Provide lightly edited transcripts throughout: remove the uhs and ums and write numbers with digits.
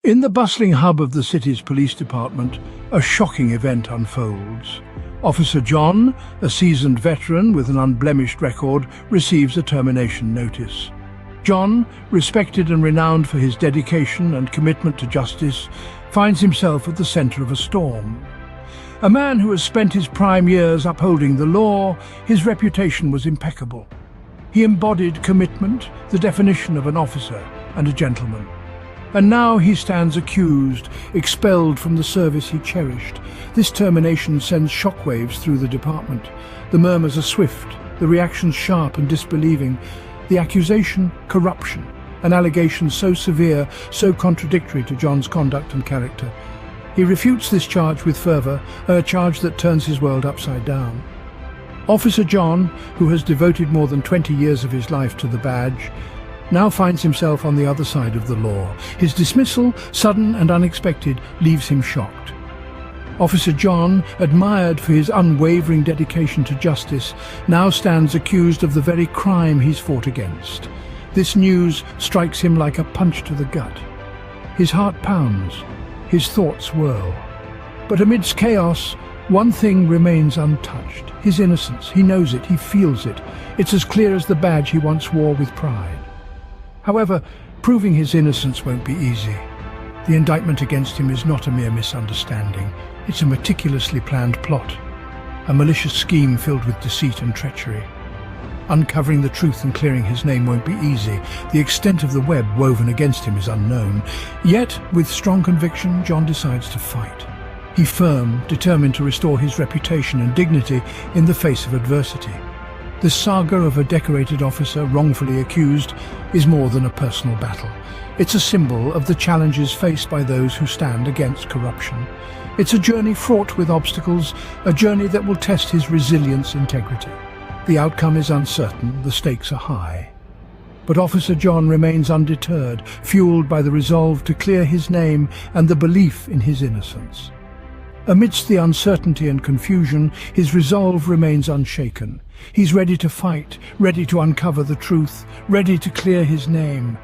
In the bustling hub of the city's police department, a shocking event unfolds. Officer John, a seasoned veteran with an unblemished record, receives a termination notice. John, respected and renowned for his dedication and commitment to justice, finds himself at the center of a storm. A man who has spent his prime years upholding the law, his reputation was impeccable. He embodied commitment, the definition of an officer and a gentleman. And now he stands accused, expelled from the service he cherished. This termination sends shockwaves through the department. The murmurs are swift, the reactions sharp and disbelieving. The accusation, corruption, an allegation so severe, so contradictory to John's conduct and character. He refutes this charge with fervor, a charge that turns his world upside down. Officer John, who has devoted more than 20 years of his life to the badge, now finds himself on the other side of the law. His dismissal, sudden and unexpected, leaves him shocked. Officer John, admired for his unwavering dedication to justice, now stands accused of the very crime he's fought against. This news strikes him like a punch to the gut. His heart pounds, his thoughts whirl. But amidst chaos, one thing remains untouched: his innocence. He knows it, he feels it. It's as clear as the badge he once wore with pride. However, proving his innocence won't be easy. The indictment against him is not a mere misunderstanding. It's a meticulously planned plot, a malicious scheme filled with deceit and treachery. Uncovering the truth and clearing his name won't be easy. The extent of the web woven against him is unknown. Yet, with strong conviction, John decides to fight. He's firm, determined to restore his reputation and dignity in the face of adversity. The saga of a decorated officer wrongfully accused is more than a personal battle. It's a symbol of the challenges faced by those who stand against corruption. It's a journey fraught with obstacles, a journey that will test his resilience and integrity. The outcome is uncertain, the stakes are high. But Officer John remains undeterred, fueled by the resolve to clear his name and the belief in his innocence. Amidst the uncertainty and confusion, his resolve remains unshaken. He's ready to fight, ready to uncover the truth, ready to clear his name.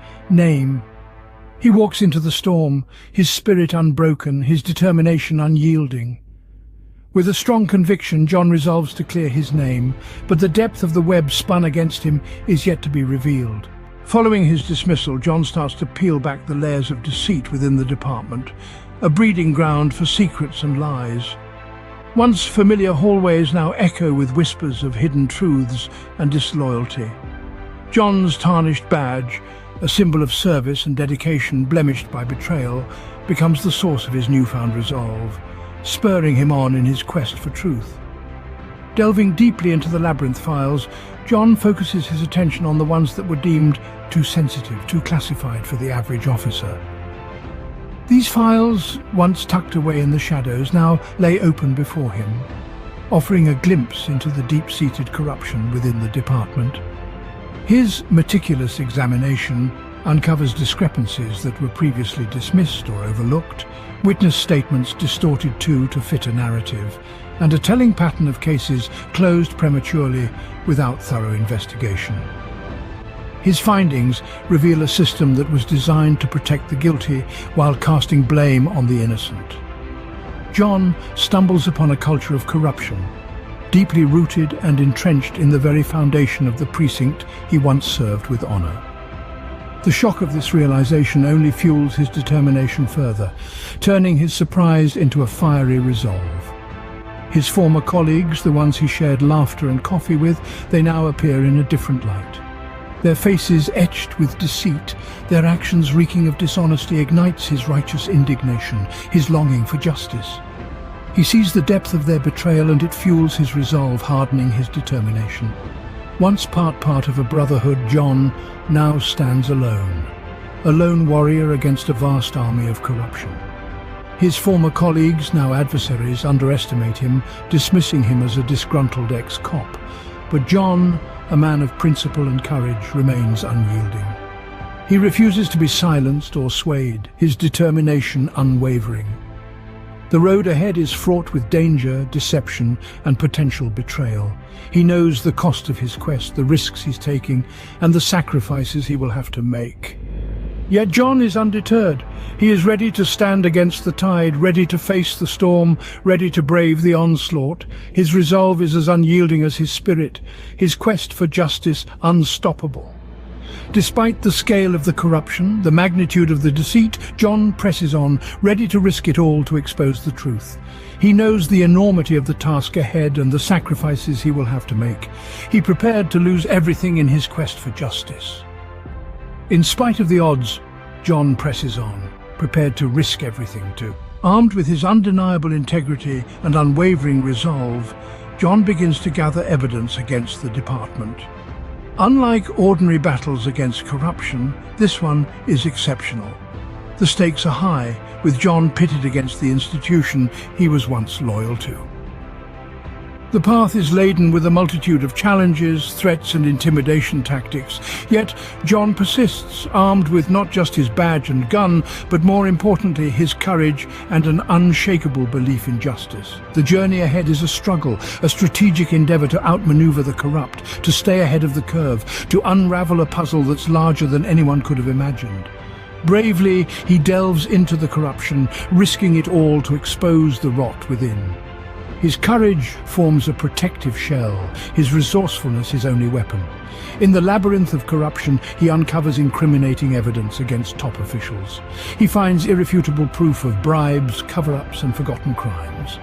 He walks into the storm, his spirit unbroken, his determination unyielding. With a strong conviction, John resolves to clear his name, but the depth of the web spun against him is yet to be revealed. Following his dismissal, John starts to peel back the layers of deceit within the department, a breeding ground for secrets and lies. Once familiar hallways now echo with whispers of hidden truths and disloyalty. John's tarnished badge, a symbol of service and dedication blemished by betrayal, becomes the source of his newfound resolve, spurring him on in his quest for truth. Delving deeply into the labyrinth files, John focuses his attention on the ones that were deemed too sensitive, too classified for the average officer. These files, once tucked away in the shadows, now lay open before him, offering a glimpse into the deep-seated corruption within the department. His meticulous examination uncovers discrepancies that were previously dismissed or overlooked, witness statements distorted to fit a narrative, and a telling pattern of cases closed prematurely without thorough investigation. His findings reveal a system that was designed to protect the guilty while casting blame on the innocent. John stumbles upon a culture of corruption, deeply rooted and entrenched in the very foundation of the precinct he once served with honor. The shock of this realization only fuels his determination further, turning his surprise into a fiery resolve. His former colleagues, the ones he shared laughter and coffee with, they now appear in a different light. Their faces etched with deceit, their actions reeking of dishonesty, ignites his righteous indignation, his longing for justice. He sees the depth of their betrayal and it fuels his resolve, hardening his determination. Once part of a brotherhood, John now stands alone, a lone warrior against a vast army of corruption. His former colleagues, now adversaries, underestimate him, dismissing him as a disgruntled ex-cop. But John, a man of principle and courage, remains unyielding. He refuses to be silenced or swayed, his determination unwavering. The road ahead is fraught with danger, deception, and potential betrayal. He knows the cost of his quest, the risks he's taking, and the sacrifices he will have to make. Yet John is undeterred. He is ready to stand against the tide, ready to face the storm, ready to brave the onslaught. His resolve is as unyielding as his spirit, his quest for justice unstoppable. Despite the scale of the corruption, the magnitude of the deceit, John presses on, ready to risk it all to expose the truth. He knows the enormity of the task ahead and the sacrifices he will have to make. He prepared to lose everything in his quest for justice. In spite of the odds, John presses on, prepared to risk everything too. Armed with his undeniable integrity and unwavering resolve, John begins to gather evidence against the department. Unlike ordinary battles against corruption, this one is exceptional. The stakes are high, with John pitted against the institution he was once loyal to. The path is laden with a multitude of challenges, threats and intimidation tactics, yet John persists, armed with not just his badge and gun, but more importantly his courage and an unshakable belief in justice. The journey ahead is a struggle, a strategic endeavor to outmaneuver the corrupt, to stay ahead of the curve, to unravel a puzzle that's larger than anyone could have imagined. Bravely, he delves into the corruption, risking it all to expose the rot within. His courage forms a protective shell, his resourcefulness his only weapon. In the labyrinth of corruption, he uncovers incriminating evidence against top officials. He finds irrefutable proof of bribes, cover-ups and forgotten crimes.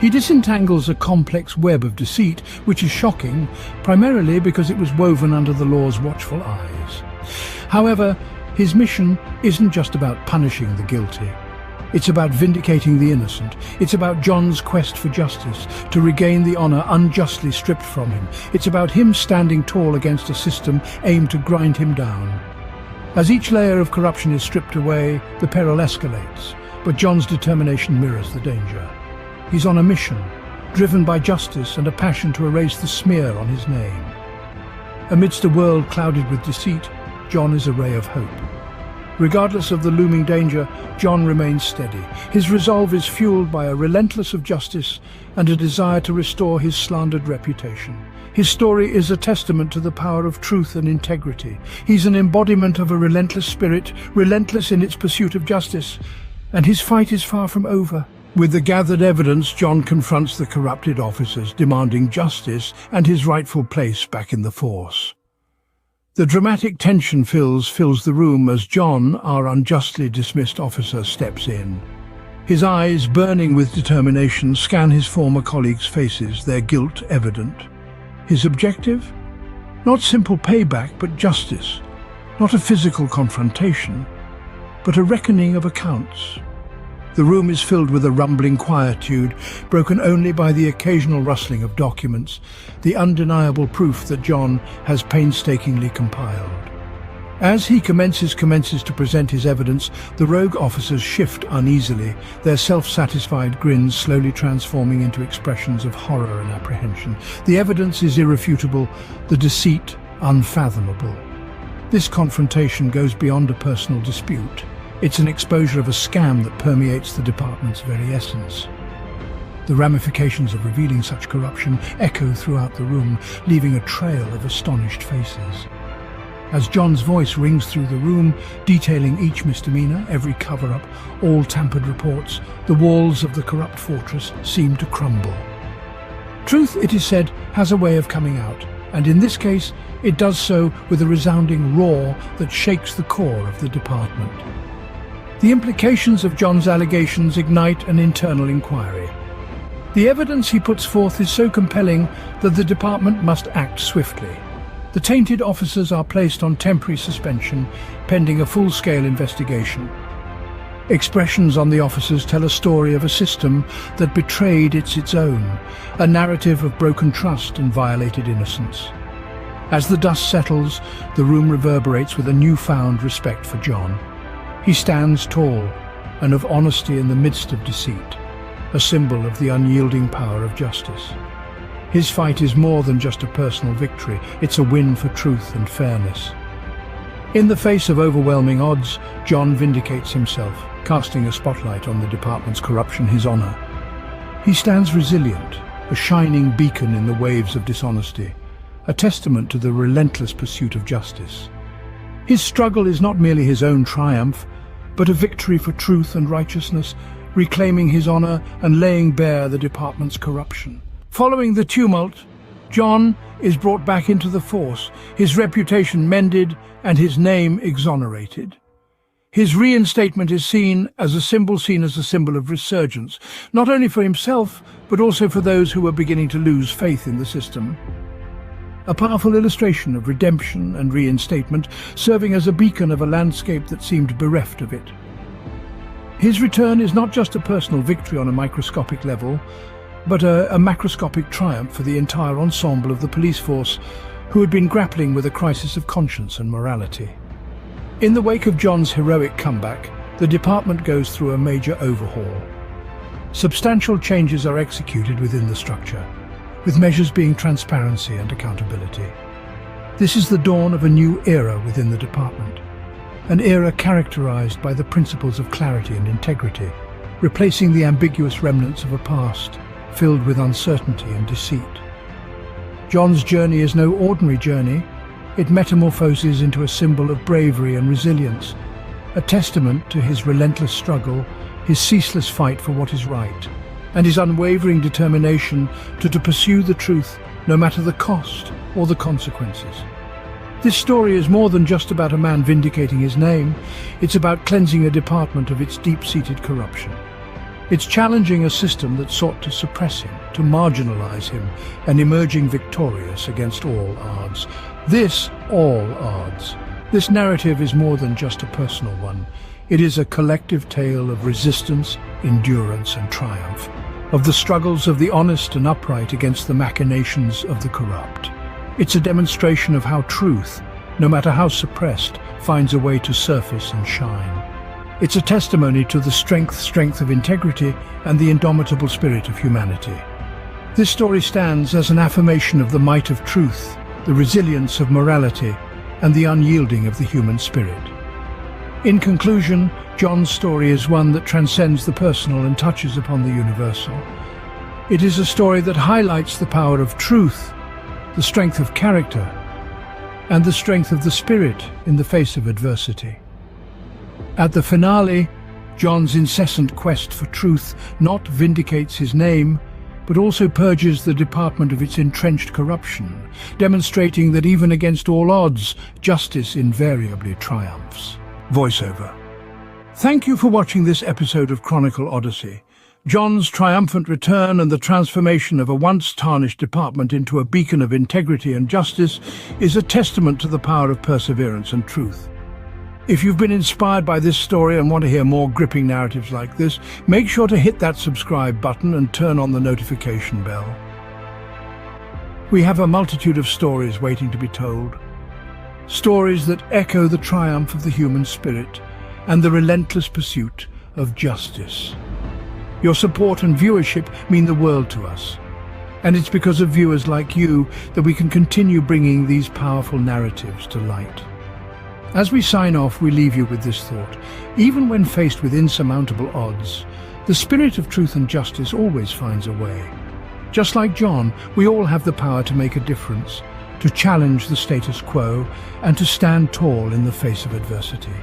He disentangles a complex web of deceit, which is shocking, primarily because it was woven under the law's watchful eyes. However, his mission isn't just about punishing the guilty. It's about vindicating the innocent. It's about John's quest for justice, to regain the honor unjustly stripped from him. It's about him standing tall against a system aimed to grind him down. As each layer of corruption is stripped away, the peril escalates, but John's determination mirrors the danger. He's on a mission, driven by justice and a passion to erase the smear on his name. Amidst a world clouded with deceit, John is a ray of hope. Regardless of the looming danger, John remains steady. His resolve is fueled by a relentless of justice and a desire to restore his slandered reputation. His story is a testament to the power of truth and integrity. He's an embodiment of a relentless spirit, relentless in its pursuit of justice, and his fight is far from over. With the gathered evidence, John confronts the corrupted officers, demanding justice and his rightful place back in the force. The dramatic tension fills the room as John, our unjustly dismissed officer, steps in. His eyes, burning with determination, scan his former colleagues' faces, their guilt evident. His objective? Not simple payback, but justice. Not a physical confrontation, but a reckoning of accounts. The room is filled with a rumbling quietude, broken only by the occasional rustling of documents, the undeniable proof that John has painstakingly compiled. As he commences to present his evidence, the rogue officers shift uneasily, their self-satisfied grins slowly transforming into expressions of horror and apprehension. The evidence is irrefutable, the deceit unfathomable. This confrontation goes beyond a personal dispute. It's an exposure of a scam that permeates the department's very essence. The ramifications of revealing such corruption echo throughout the room, leaving a trail of astonished faces. As John's voice rings through the room, detailing each misdemeanor, every cover-up, all tampered reports, the walls of the corrupt fortress seem to crumble. Truth, it is said, has a way of coming out, and in this case, it does so with a resounding roar that shakes the core of the department. The implications of John's allegations ignite an internal inquiry. The evidence he puts forth is so compelling that the department must act swiftly. The tainted officers are placed on temporary suspension, pending a full-scale investigation. Expressions on the officers tell a story of a system that betrayed its own, a narrative of broken trust and violated innocence. As the dust settles, the room reverberates with a newfound respect for John. He stands tall and of honesty in the midst of deceit, a symbol of the unyielding power of justice. His fight is more than just a personal victory, it's a win for truth and fairness. In the face of overwhelming odds, John vindicates himself, casting a spotlight on the department's corruption, his honor. He stands resilient, a shining beacon in the waves of dishonesty, a testament to the relentless pursuit of justice. His struggle is not merely his own triumph, but a victory for truth and righteousness, reclaiming his honor and laying bare the department's corruption. Following the tumult, John is brought back into the force, his reputation mended and his name exonerated. His reinstatement is seen as a symbol of resurgence, not only for himself, but also for those who were beginning to lose faith in the system. A powerful illustration of redemption and reinstatement, serving as a beacon of a landscape that seemed bereft of it. His return is not just a personal victory on a microscopic level, but a macroscopic triumph for the entire ensemble of the police force, who had been grappling with a crisis of conscience and morality. In the wake of John's heroic comeback, the department goes through a major overhaul. Substantial changes are executed within the structure, with measures being transparency and accountability. This is the dawn of a new era within the department, an era characterized by the principles of clarity and integrity, replacing the ambiguous remnants of a past filled with uncertainty and deceit. John's journey is no ordinary journey. It metamorphoses into a symbol of bravery and resilience, a testament to his relentless struggle, his ceaseless fight for what is right, and his unwavering determination to pursue the truth, no matter the cost or the consequences. This story is more than just about a man vindicating his name. It's about cleansing a department of its deep-seated corruption. It's challenging a system that sought to suppress him, to marginalize him, and emerging victorious against all odds. This narrative is more than just a personal one. It is a collective tale of resistance, endurance, and triumph, of the struggles of the honest and upright against the machinations of the corrupt. It's a demonstration of how truth, no matter how suppressed, finds a way to surface and shine. It's a testimony to the strength of integrity and the indomitable spirit of humanity. This story stands as an affirmation of the might of truth, the resilience of morality, and the unyielding of the human spirit. In conclusion, John's story is one that transcends the personal and touches upon the universal. It is a story that highlights the power of truth, the strength of character, and the strength of the spirit in the face of adversity. At the finale, John's incessant quest for truth not vindicates his name, but also purges the department of its entrenched corruption, demonstrating that even against all odds, justice invariably triumphs. Voiceover. Thank you for watching this episode of Chronicle Odyssey. John's triumphant return and the transformation of a once-tarnished department into a beacon of integrity and justice is a testament to the power of perseverance and truth. If you've been inspired by this story and want to hear more gripping narratives like this, make sure to hit that subscribe button and turn on the notification bell. We have a multitude of stories waiting to be told. Stories that echo the triumph of the human spirit and the relentless pursuit of justice. Your support and viewership mean the world to us. And it's because of viewers like you that we can continue bringing these powerful narratives to light. As we sign off, we leave you with this thought. Even when faced with insurmountable odds, the spirit of truth and justice always finds a way. Just like John, we all have the power to make a difference, to challenge the status quo, and to stand tall in the face of adversity.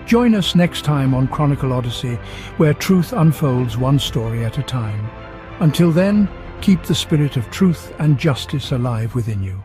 Join us next time on Chronicle Odyssey, where truth unfolds one story at a time. Until then, keep the spirit of truth and justice alive within you.